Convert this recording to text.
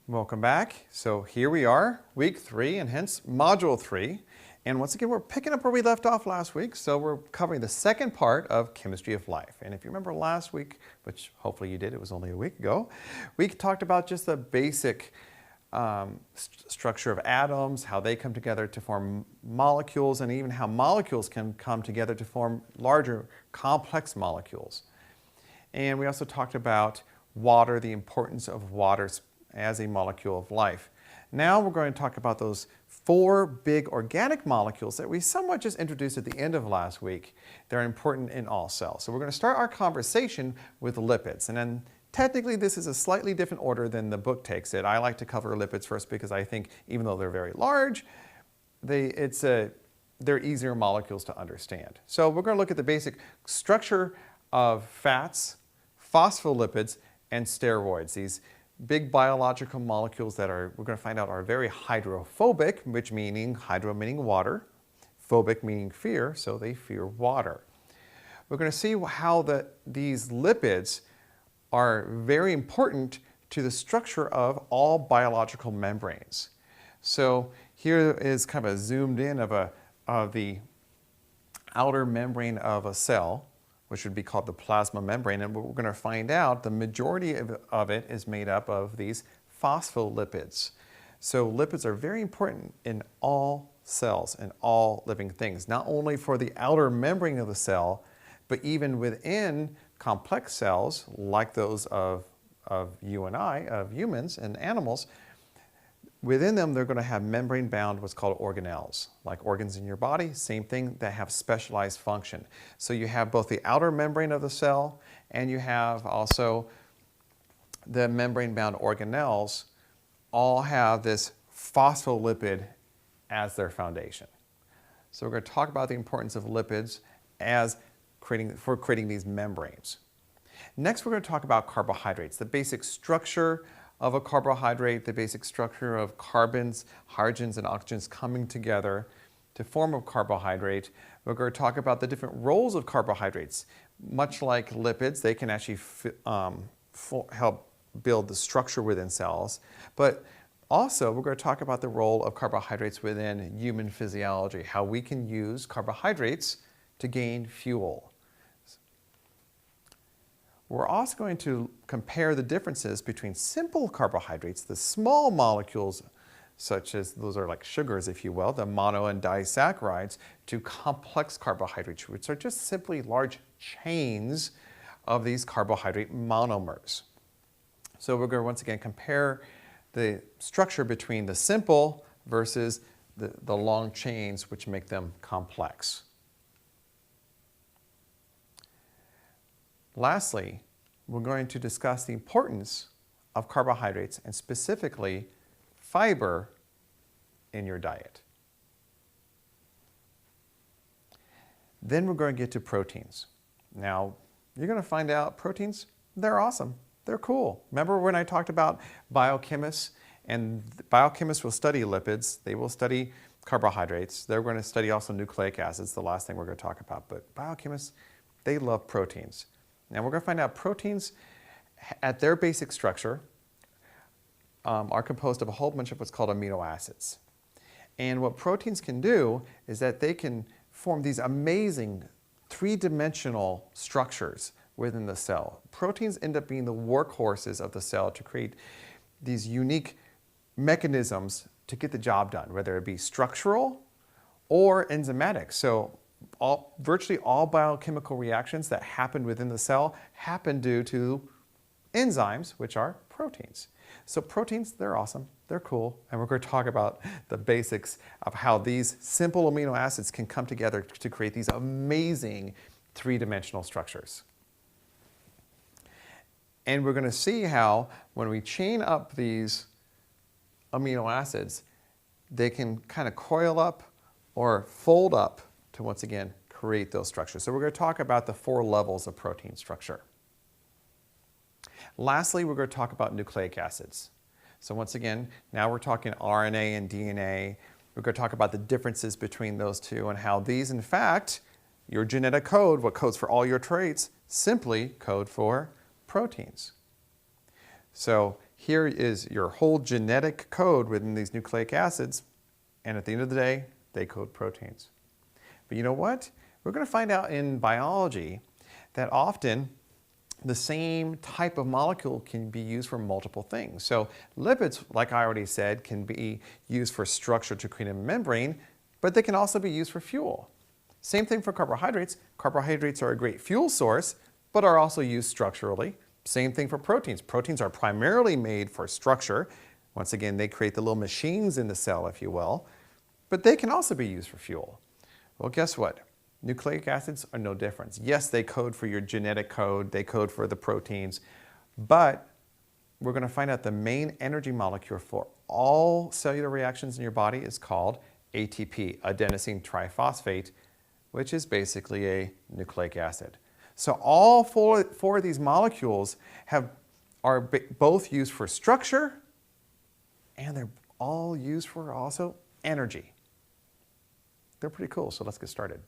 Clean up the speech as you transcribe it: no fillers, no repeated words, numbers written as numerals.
Welcome back. So here we are, week 3, and hence module 3. And once again, we're picking up where we left off last week. So we're covering the second part of chemistry of life. And if you remember last week, which hopefully you did, it was only a week ago, we talked about just the basic structure of atoms, how they come together to form molecules, and even how molecules can come together to form larger, complex molecules. And we also talked about water, the importance of water as a molecule of life. Now we're going to talk about those 4 big organic molecules that we somewhat just introduced at the end of last week. They're important in all cells. So we're going to start our conversation with lipids. And then technically this is a slightly different order than the book takes it. I like to cover lipids first because I think even though they're very large, they're easier molecules to understand. So we're going to look at the basic structure of fats, phospholipids, and steroids. These big biological molecules that we're going to find out are very hydrophobic, which meaning hydro meaning water, phobic meaning fear, so they fear water. We're going to see how these lipids are very important to the structure of all biological membranes. So here is kind of a zoomed in of the outer membrane of a cell, which would be called the plasma membrane, and what we're going to find out, the majority of it is made up of these phospholipids. So lipids are very important in all cells and all living things, not only for the outer membrane of the cell, but even within complex cells like those of you and I, of humans and animals. Within them, they're going to have membrane-bound what's called organelles, like organs in your body, same thing, that have specialized function. So you have both the outer membrane of the cell and you have also the membrane-bound organelles all have this phospholipid as their foundation. So we're going to talk about the importance of lipids for creating these membranes. Next, we're going to talk about carbohydrates, the basic structure of a carbohydrate, the basic structure of carbons, hydrogens, and oxygens coming together to form a carbohydrate. We're going to talk about the different roles of carbohydrates. Much like lipids, they can actually help build the structure within cells. But also, we're going to talk about the role of carbohydrates within human physiology, how we can use carbohydrates to gain fuel. We're also going to compare the differences between simple carbohydrates, the small molecules, such as those are like sugars, if you will, the mono and disaccharides, to complex carbohydrates, which are just simply large chains of these carbohydrate monomers. So we're going to once again compare the structure between the simple versus the long chains which make them complex. Lastly, we're going to discuss the importance of carbohydrates and specifically fiber in your diet. Then we're going to get to proteins. Now, you're going to find out proteins, they're awesome. They're cool. Remember when I talked about biochemists? And biochemists will study lipids. They will study carbohydrates. They're going to study also nucleic acids, the last thing we're going to talk about. But biochemists, they love proteins. Now we're going to find out proteins at their basic structure are composed of a whole bunch of what's called amino acids. And what proteins can do is that they can form these amazing 3-dimensional structures within the cell. Proteins end up being the workhorses of the cell to create these unique mechanisms to get the job done, whether it be structural or enzymatic. So virtually all biochemical reactions that happen within the cell happen due to enzymes, which are proteins. So proteins, they're awesome, they're cool, and we're going to talk about the basics of how these simple amino acids can come together to create these amazing 3-dimensional structures. And we're going to see how when we chain up these amino acids, they can kind of coil up or fold up to once again create those structures. So we're going to talk about the 4 levels of protein structure. Lastly, we're going to talk about nucleic acids. So once again, now we're talking RNA and DNA. We're going to talk about the differences between those two and how these, in fact, your genetic code, what codes for all your traits, simply code for proteins. So Here is your whole genetic code within these nucleic acids, and at the end of the day, they code proteins. But you know what? We're going to find out in biology that often the same type of molecule can be used for multiple things. So lipids, like I already said, can be used for structure to create a membrane, but they can also be used for fuel. Same thing for carbohydrates. Carbohydrates are a great fuel source, but are also used structurally. Same thing for proteins. Proteins are primarily made for structure. Once again, they create the little machines in the cell, if you will, but they can also be used for fuel. Well, guess what? Nucleic acids are no different. Yes, they code for your genetic code, they code for the proteins, but we're going to find out the main energy molecule for all cellular reactions in your body is called ATP, adenosine triphosphate, which is basically a nucleic acid. So all four of these molecules are both used for structure, and they're all used for also energy. They're pretty cool, so let's get started.